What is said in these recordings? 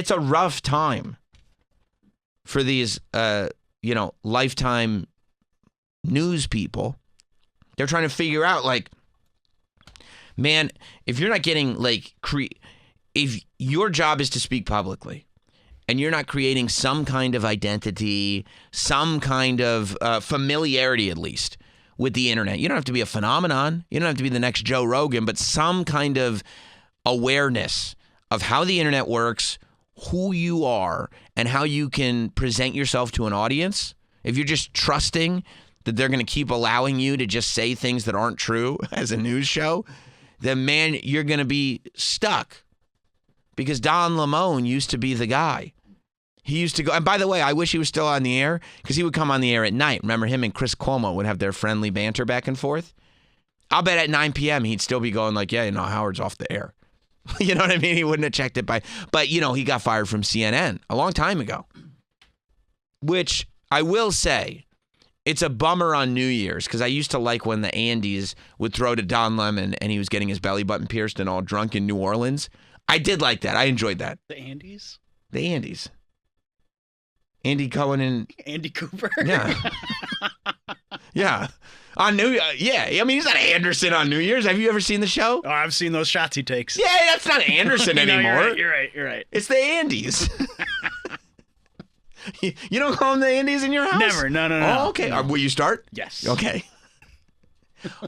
it's a rough time for these, lifetime news people. They're trying to figure out, like, man, if you're not getting, like, if your job is to speak publicly and you're not creating some kind of identity, some kind of familiarity, at least, with the internet. You don't have to be a phenomenon. You don't have to be the next Joe Rogan, but some kind of awareness of how the internet works, who you are, and how you can present yourself to an audience. If you're just trusting that they're going to keep allowing you to just say things that aren't true as a news show, then, man, you're going to be stuck. Because Don Lemon used to be the guy. He used to go, and by the way, I wish he was still on the air, because he would come on the air at night. Remember, him and Chris Cuomo would have their friendly banter back and forth? I'll bet at 9 p.m. he'd still be going like, yeah, Howard's off the air. You know what I mean? He wouldn't have checked it but he got fired from CNN a long time ago. Which I will say, it's a bummer on New Year's, because I used to like when the Andes would throw to Don Lemon and he was getting his belly button pierced and all drunk in New Orleans. I did like that. I enjoyed that. The Andes? The Andes. Andy Cohen and Andy Cooper. Yeah. Yeah. On New yeah. I mean, he's not Anderson on New Year's. Have you ever seen the show? Oh, I've seen those shots he takes. Yeah, that's not Anderson anymore. No, you're right. It's the Andes. You don't call them the Andes in your house? Never. No. Oh, okay. No. Will you start? Yes. Okay.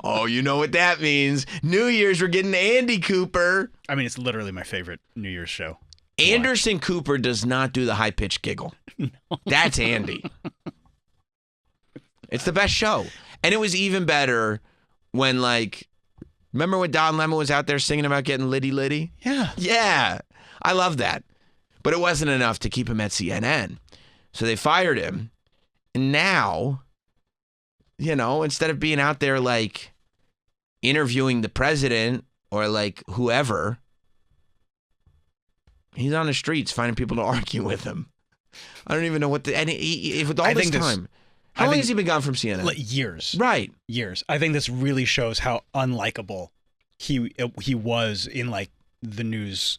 Oh, you know what that means. New Year's, we're getting Andy Cooper. I mean, it's literally my favorite New Year's show. Anderson Cooper does not do the high-pitched giggle. No. That's Andy. It's the best show. And it was even better when, like, remember when Don Lemon was out there singing about getting litty? Yeah. Yeah. I love that. But it wasn't enough to keep him at CNN. So they fired him. And now, instead of being out there, like, interviewing the president or, like, whoever, he's on the streets finding people to argue with him. I don't even know what with all this time. How long has he been gone from CNN? Years. Right. Years. I think this really shows how unlikable he was in, like, the news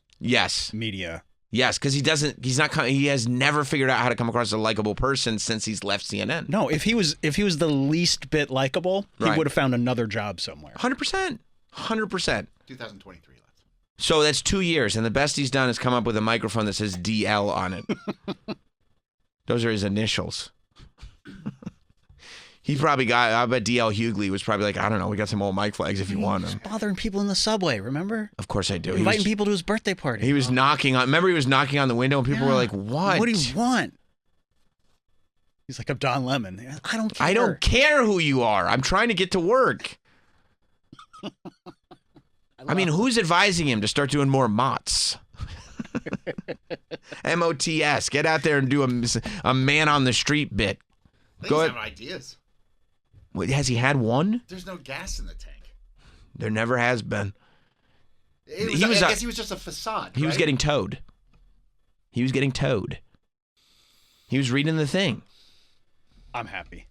media. Yes, because he has never figured out how to come across as a likable person since he's left CNN. No, if he was the least bit likable, he would have found another job somewhere. 100%. 100%. 2023 left. So that's 2 years, and the best he's done is come up with a microphone that says DL on it. Those are his initials. He probably I bet DL Hughley was probably like, I don't know, we got some old mic flags if you want them. Bothering people in the subway, remember? Of course I do. Inviting people to his birthday party. He was knocking on the window and people were like, what? What do you want? He's like, I'm Don Lemon. I don't care. I don't care who you are. I'm trying to get to work. I mean, who's advising him to start doing more MOTS? MOTS. Get out there and do a man on the street bit. Go ahead. Ideas. Wait, has he had one? There's no gas in the tank. There never has been. I guess he was just a facade. He was getting towed. He was reading the thing. I'm happy.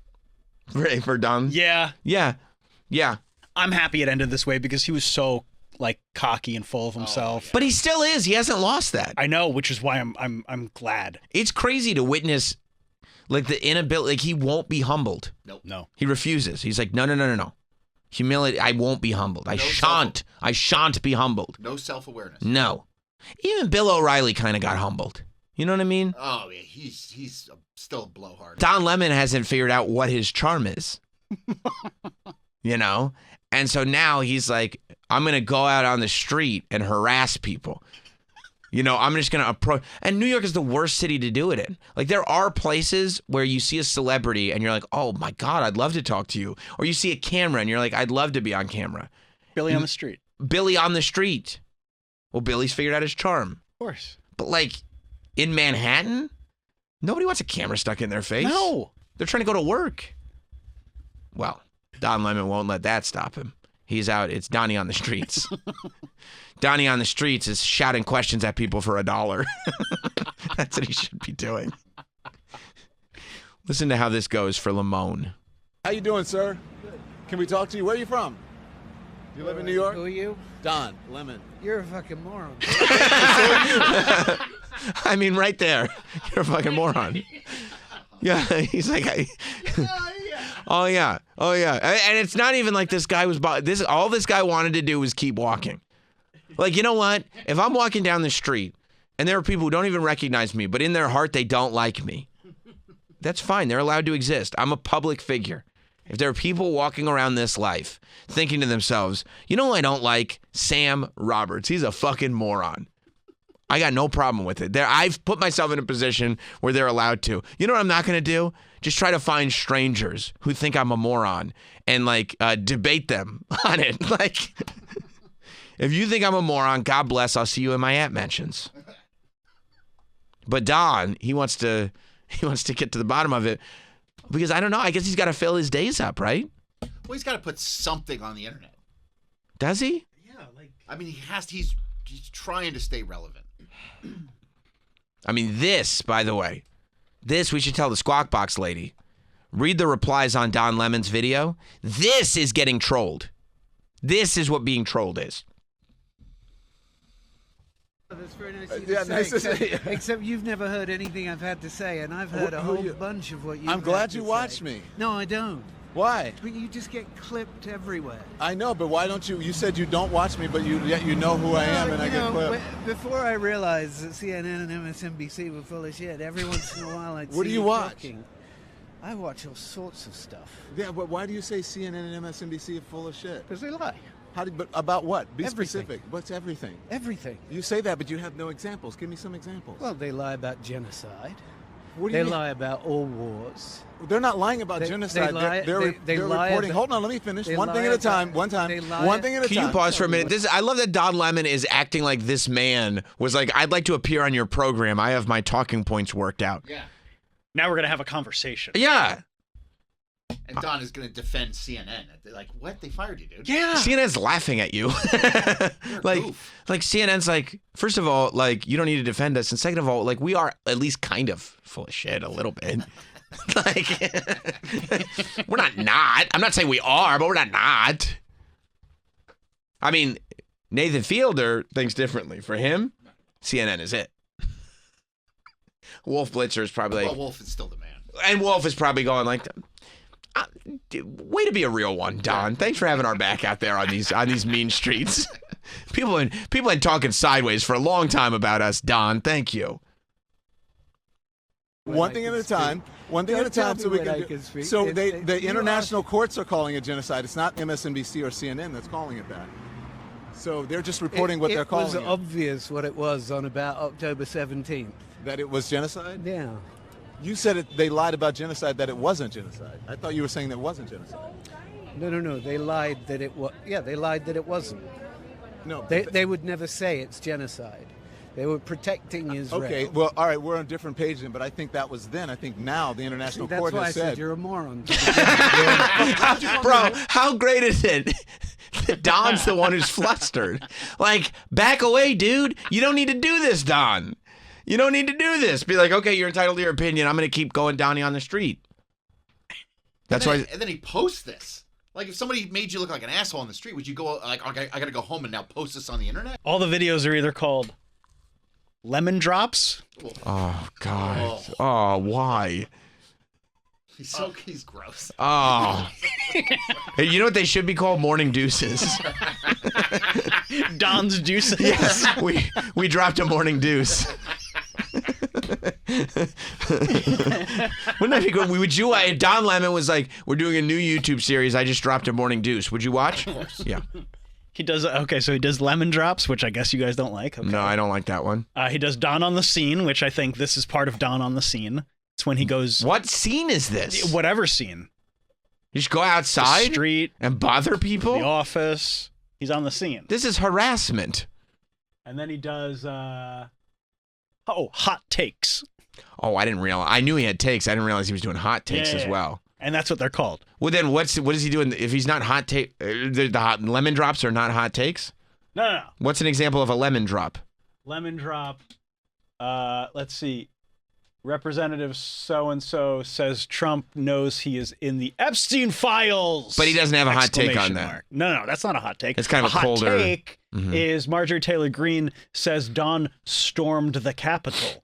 For Don? Yeah. Yeah. I'm happy it ended this way because he was so, like, cocky and full of himself. Oh, yeah. But he still is. He hasn't lost that. I know, which is why I'm glad. It's crazy to witness, like, the inability. Like, he won't be humbled. Nope. No. He refuses. He's like, no. Humility. I won't be humbled. I shan't be humbled. No self-awareness. No. Even Bill O'Reilly kind of got humbled. You know what I mean? Oh yeah, he's still a blowhard. Don Lemon hasn't figured out what his charm is. And so now he's like, I'm going to go out on the street and harass people. I'm just going to approach. And New York is the worst city to do it in. Like, there are places where you see a celebrity and you're like, oh my God, I'd love to talk to you. Or you see a camera and you're like, I'd love to be on camera. Billy on the street. Billy on the street. Well, Billy's figured out his charm. Of course. But, like, in Manhattan, nobody wants a camera stuck in their face. No. They're trying to go to work. Well, Don Lemon won't let that stop him. He's out. It's Donnie on the streets. Donnie on the streets is shouting questions at people for $1. That's what he should be doing. Listen to how this goes for Lamone. How you doing, sir? Can we talk to you? Where are you from? You live in New York? Who are you? Don Lemon. You're a fucking moron. I mean, right there. You're a fucking moron. Yeah, he's like, oh yeah. And it's not even like this guy was, all this guy wanted to do was keep walking. Like, you know what? If I'm walking down the street and there are people who don't even recognize me, but in their heart, they don't like me. That's fine. They're allowed to exist. I'm a public figure. If there are people walking around this life thinking to themselves, you know who I don't like? Sam Roberts. He's a fucking moron. I got no problem with it. I've put myself in a position where they're allowed to. You know what I'm not going to do? Just try to find strangers who think I'm a moron and like debate them on it. Like, if you think I'm a moron, God bless. I'll see you in my Ant Mentions. But Don, he wants to get to the bottom of it because I don't know. I guess he's got to fill his days up, right? Well, he's got to put something on the internet. Does he? Yeah, like I mean, he's trying to stay relevant. I mean, this, by the way, we should tell the Squawk Box lady. Read the replies on Don Lemon's video. This is getting trolled. This is what being trolled is. That's very nice to say, except you've never heard anything I've had to say, and I've heard a whole bunch of what you've I'm glad you watched me. No, I don't. Why? But you just get clipped everywhere. I know, but why don't you? You said you don't watch me, but yet you know who I am, and I get clipped. Before I realized that CNN and MSNBC were full of shit, every once in a while I'd see What do you watch? Talking. I watch all sorts of stuff. Yeah, but why do you say CNN and MSNBC are full of shit? Because they lie. But about what? Be Everything. specific. What's everything? Everything. You say that, but you have no examples. Give me some examples. Well, they lie about genocide. What do you They mean? lie about all wars. They're not lying about genocide. They're lie reporting. about- Hold on, let me finish. they One lie thing at a about- time. One they lie- thing at a time. Can you pause for a minute? I love that Don Lemon is acting like this man was like, I'd like to appear on your program. I have my talking points worked out. Yeah. Now we're going to have a conversation. Yeah. And Don is going to defend CNN. They're like, what? They fired you, dude. Yeah. CNN's laughing at you. like CNN's like, first of all, like, you don't need to defend us. And second of all, like, we are at least kind of full of shit a little bit. Like, we're not. I'm not saying we are, but we're not. I mean, Nathan Fielder thinks differently. For him, CNN is it. Wolf Blitzer is probably like. Well, Wolf is still the man. And Wolf is probably going like, way to be a real one, Don. Thanks for having our back out there on these mean streets. People been talking sideways for a long time about us, Don. Thank you. One thing at a time. One thing at a time, so we can. So the international courts are calling it genocide. It's not MSNBC or CNN that's calling it that. So they're just reporting what they're calling it. It was obvious what it was on about October 17th. That it was genocide? Yeah. You said they lied about genocide, that it wasn't genocide. I thought you were saying that it wasn't genocide. No. They lied that it was. Yeah, they lied that it wasn't. No. They would never say it's genocide. They were protecting Israel. Okay, well, all right, we're on a different page then, but I think that was then. I think now the international court has said. That's why I said you're a moron. Bro, how great is it that Don's the one who's flustered? Like, back away, dude. You don't need to do this, Don. You don't need to do this. Be like, okay, you're entitled to your opinion. I'm going to keep going Donnie on the street. That's why. And then he posts this. Like, if somebody made you look like an asshole on the street, would you go like, okay, I got to go home and now post this on the internet? All the videos are either called lemon drops. Oh, God. Oh, why? He's gross. Oh. Hey, you know what they should be called? Morning deuces. Don's deuces. Yes, we dropped a morning deuce. Wouldn't that be good? Would you? If Don Lemon was like, "We're doing a new YouTube series. I just dropped a morning deuce." Would you watch? Of course. Yeah. He does. Okay, so he does lemon drops, which I guess you guys don't like. Okay. No, I don't like that one. He does Don on the Scene, which I think this is part of Don on the Scene. It's when he goes. What scene is this? Whatever scene. You just go outside, the street, and bother people. The office. He's on the scene. This is harassment. And then he does. Hot takes. Oh, I didn't realize. I knew he had takes. I didn't realize he was doing hot takes as well. And that's what they're called. Well, then what is he doing if he's not hot take? The hot lemon drops are not hot takes? No. What's an example of a lemon drop? Lemon drop. Let's see. Representative so-and-so says Trump knows he is in the Epstein files. But he doesn't have a hot take on that. No, that's not a hot take. It's kind of a colder... hot take is Marjorie Taylor Greene says Don stormed the Capitol. ...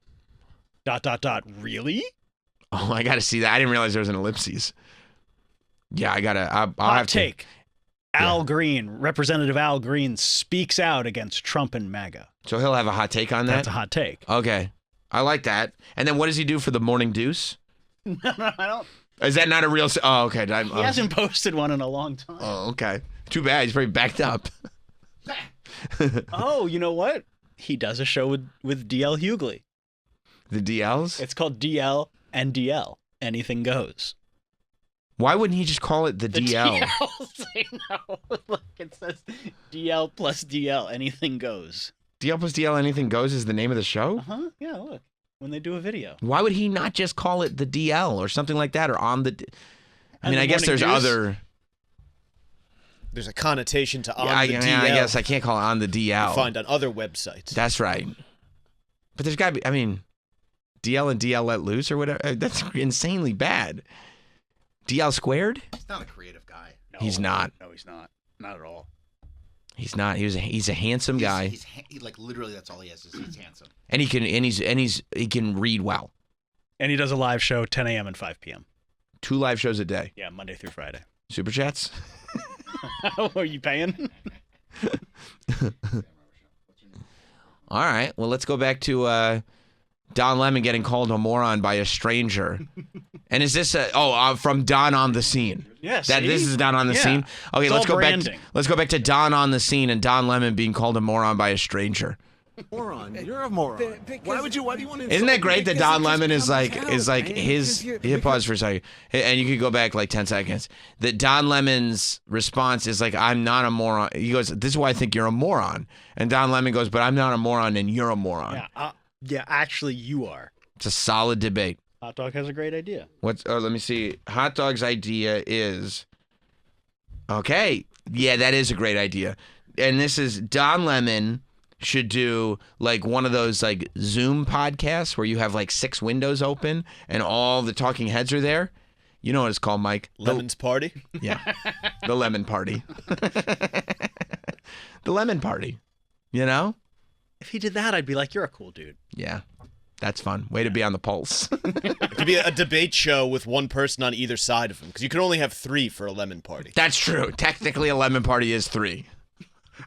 Really? Oh, I got to see that. I didn't realize there was an ellipses. Yeah, I got to... I'll hot have take. Al Green, Representative Al Green speaks out against Trump and MAGA. So he'll have a hot take on that? That's a hot take. Okay. I like that. And then what does he do for the morning deuce? No, I don't. Is that not a real... Oh, okay. He hasn't posted one in a long time. Oh, okay. Too bad. He's probably backed up. Oh, you know what? He does a show with DL Hughley. The DLs? It's called DL and DL. Anything goes. Why wouldn't he just call it the DL? DLs, I know. Look, it says DL plus DL. Anything goes. DL plus DL, anything goes is the name of the show? Uh-huh. Yeah, look. When they do a video. Why would he not just call it the DL or something like that, or on the... I mean, I guess there's other... There's a connotation to on the DL. Yeah, I guess I can't call it on the DL. You find on other websites. That's right. But there's got to be... I mean, DL and DL let loose or whatever. That's insanely bad. DL squared? He's not a creative guy. No, he's not. No, he's not. Not at all. He's not. He's a handsome guy. He like literally that's all he has is he's handsome. And he can read well. And he does a live show 10 a.m. and 5 p.m. 2 live shows a day. Yeah, Monday through Friday. Super chats? Are you paying? All right. Well, let's go back to Don Lemon getting called a moron by a stranger. And is this from Don on the Scene? Yes. This is Don on the Scene. Okay, let's go back. Let's go back to Don on the Scene and Don Lemon being called a moron by a stranger. Moron, you're a moron. Why do you want to? Isn't that great that Don Lemon is like his? Hit pause for a second, and you could go back like 10 seconds. That Don Lemon's response is like, "I'm not a moron." He goes, "This is why I think you're a moron," and Don Lemon goes, "But I'm not a moron, and you're a moron." Yeah, actually, you are. It's a solid debate. Hot Dog has a great idea. Let me see. Hot Dog's idea is okay. Yeah, that is a great idea, and this is Don Lemon should do like one of those like Zoom podcasts where you have like 6 windows open and all the talking heads are there. You know what it's called, Mike? Lemon's Party? Yeah. The Lemon Party. The Lemon Party. You know? If he did that, I'd be like, you're a cool dude. Yeah. That's fun. Way to be on the pulse. It could be a debate show with one person on either side of him because you can only have 3 for a lemon party. That's true. Technically, a lemon party is 3.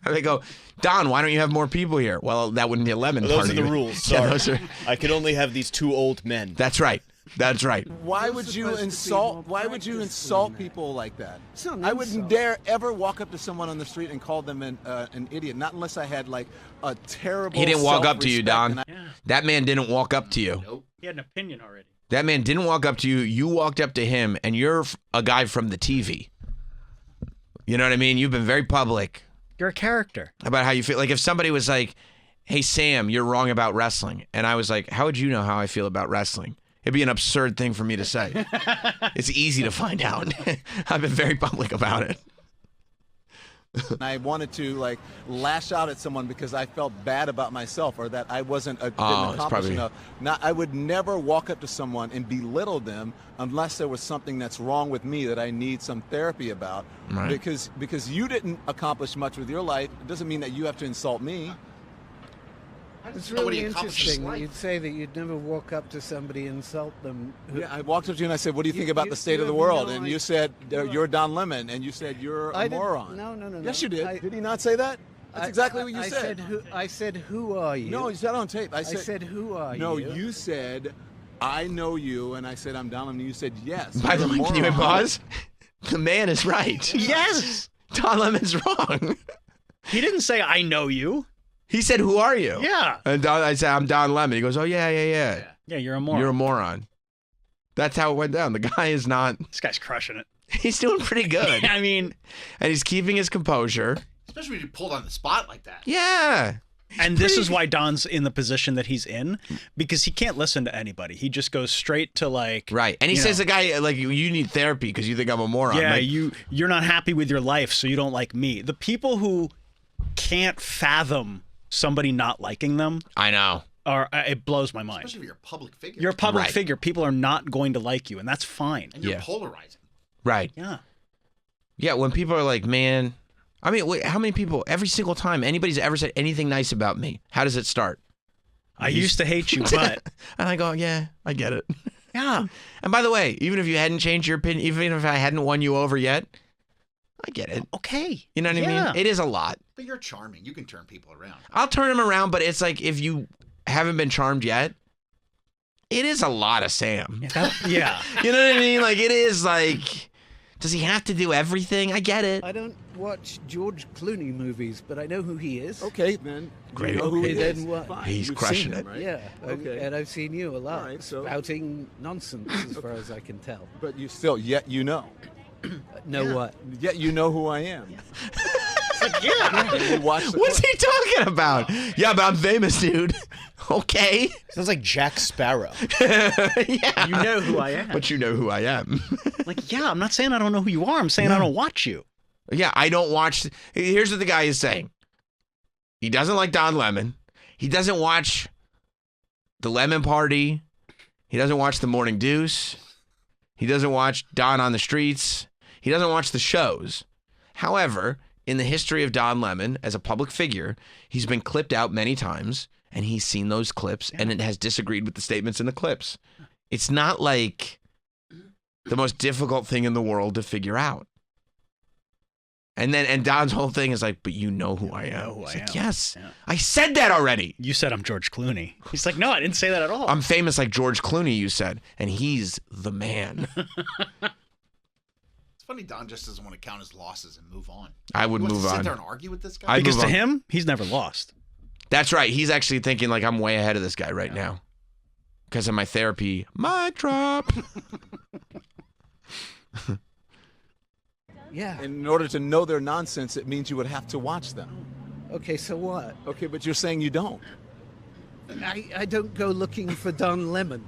And they go, Don, why don't you have more people here? Well, that wouldn't be a lemon party. Those are the rules. Sorry. I could only have these 2 old men. That's right. That's right. Why would you insult people like that? I wouldn't dare ever walk up to someone on the street and call them an idiot. Not unless I had like a terrible. He didn't walk up to you, Don. That man didn't walk up to you. Nope. He had an opinion already. That man didn't walk up to you. You walked up to him, and you're a guy from the TV. You know what I mean? You've been very public. You're a character. About how you feel. Like if somebody was like, hey, Sam, you're wrong about wrestling. And I was like, how would you know how I feel about wrestling? It'd be an absurd thing for me to say. It's easy to find out. I've been very public about it. I wanted to like lash out at someone because I felt bad about myself or that I didn't accomplish enough. Now, I would never walk up to someone and belittle them unless there was something that's wrong with me that I need some therapy about. Right. Because you didn't accomplish much with your life, it doesn't mean that you have to insult me. It's really interesting that you'd say that you'd never walk up to somebody and insult them. Yeah, I walked up to you and I said, what do you think about the state of the world? And you said, you're Don Lemon. And you said, you're a moron. No. Yes, you did. Did he not say that? That's exactly what you said. I said, who are you? No, you said on tape. I said, who are you? No, you said, I know you. And I said, I'm Don Lemon. And you said, yes. By the way, can you pause? The man is right. Yes. Don Lemon's wrong. He didn't say, I know you. He said, who are you? Yeah. And I said, I'm Don Lemon. He goes, oh, yeah. Yeah, you're a moron. You're a moron. That's how it went down. The guy is not... This guy's crushing it. He's doing pretty good. I mean... And he's keeping his composure. Especially when you pulled on the spot like that. Yeah. And this is why Don's in the position that he's in, because he can't listen to anybody. He just goes straight to like... Right. And he says the guy, like, you need therapy because you think I'm a moron. Yeah, like, you're not happy with your life, so you don't like me. The people who can't fathom somebody not liking them. I know. it blows my mind. Especially if you're a public figure. You're a public figure. People are not going to like you, and that's fine. And you're polarizing. Right. Yeah. Yeah, when people are like, man, I mean, wait, how many people, every single time anybody's ever said anything nice about me, how does it start? I used to hate you, but... And I go, yeah, I get it. Yeah. And by the way, even if you hadn't changed your opinion, even if I hadn't won you over yet, I get it. Okay. You know what I mean? It is a lot. But you're charming. You can turn people around. I'll turn them around, but it's like if you haven't been charmed yet, it is a lot of Sam. Yeah. You know what I mean? Like, it is like, does he have to do everything? I get it. I don't watch George Clooney movies, but I know who he is. Okay, then. Great. You know who he then is. what? Fine. He's You've crushing seen him, it. right? Yeah, Okay. and I've seen you a lot, All right, so- spouting nonsense as far as I can tell. But you still, yet you know. Know what? Yet you know who I am. Yeah. You watch the What's clip. he talking about? Yeah, but I'm famous, dude. Okay. Sounds like Jack Sparrow. Yeah. You know who I am. But you know who I am. Like, yeah, I'm not saying I don't know who you are. I'm saying I don't watch you. Yeah, I don't watch. Here's what the guy is saying. He doesn't like Don Lemon. He doesn't watch The Lemon Party. He doesn't watch The Morning Deuce. He doesn't watch Don on the Streets. He doesn't watch the shows. However, in the history of Don Lemon as a public figure, he's been clipped out many times, and he's seen those clips, and it has disagreed with the statements in the clips. It's not like the most difficult thing in the world to figure out. And Don's whole thing is like, but you know who I am. He's like, yes, I said that already. You said I'm George Clooney. He's like, no, I didn't say that at all. I'm famous like George Clooney, you said, and he's the man. It's funny Don just doesn't want to count his losses and move on. I would He wants move to on. sit there and argue with this guy? Because move to on. him, he's never lost. That's right. He's actually thinking like I'm way ahead of this guy right now because of my therapy. Mic drop. Yeah. In order to know their nonsense, it means you would have to watch them. Okay, so what? Okay, but you're saying you don't. I don't go looking for Don Lemon.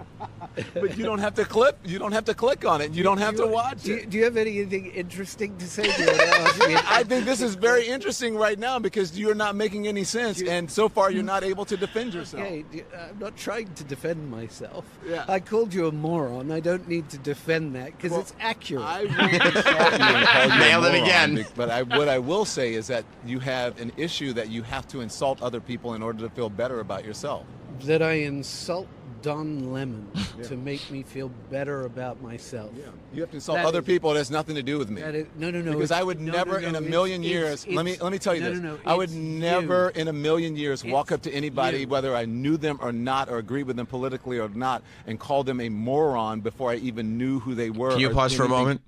But you don't have to clip. You don't have to click on it. You don't have to watch Do it. you have anything interesting to say? Do you want to ask me? I think this is very interesting right now because you're not making any sense, and so far you're not able to defend yourself. Okay, I'm not trying to defend myself. Yeah. I called you a moron. I don't need to defend that because it's accurate. I won't insult you and call you Nailed a it moron, again. But what I will say is that you have an issue that you have to insult other people in order to feel better about yourself. That I insult Don Lemon to make me feel better about myself. Yeah. You have to insult That other is- people. It has nothing to do with me. No. Because I would never in a million years. Let me tell you this. I would never in a million years walk up to anybody, whether I knew them or not, or agree with them politically or not, and call them a moron before I even knew who they were. Can you or pause for a anything. moment?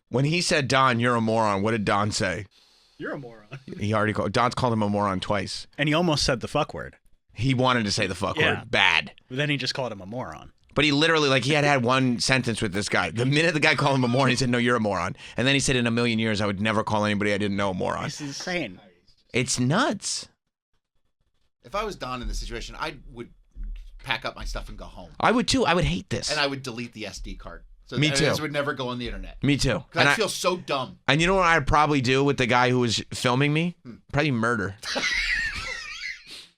When he said, Don, you're a moron, what did Don say? You're a moron. Don's called him a moron twice. And he almost said the fuck word. He wanted to say the fuck Yeah. word. Bad. But then he just called him a moron. But he literally, like, he had one sentence with this guy. The minute the guy called him a moron, he said, no, you're a moron. And then he said, in a million years, I would never call anybody I didn't know a moron. It's insane. It's nuts. If I was Don in this situation, I would pack up my stuff and go home. I would too. I would hate this. And I would delete the SD card. So Me that too. this would never go on the internet. Me too. Because And I feel so dumb. And you know what I'd probably do with the guy who was filming me? Probably murder.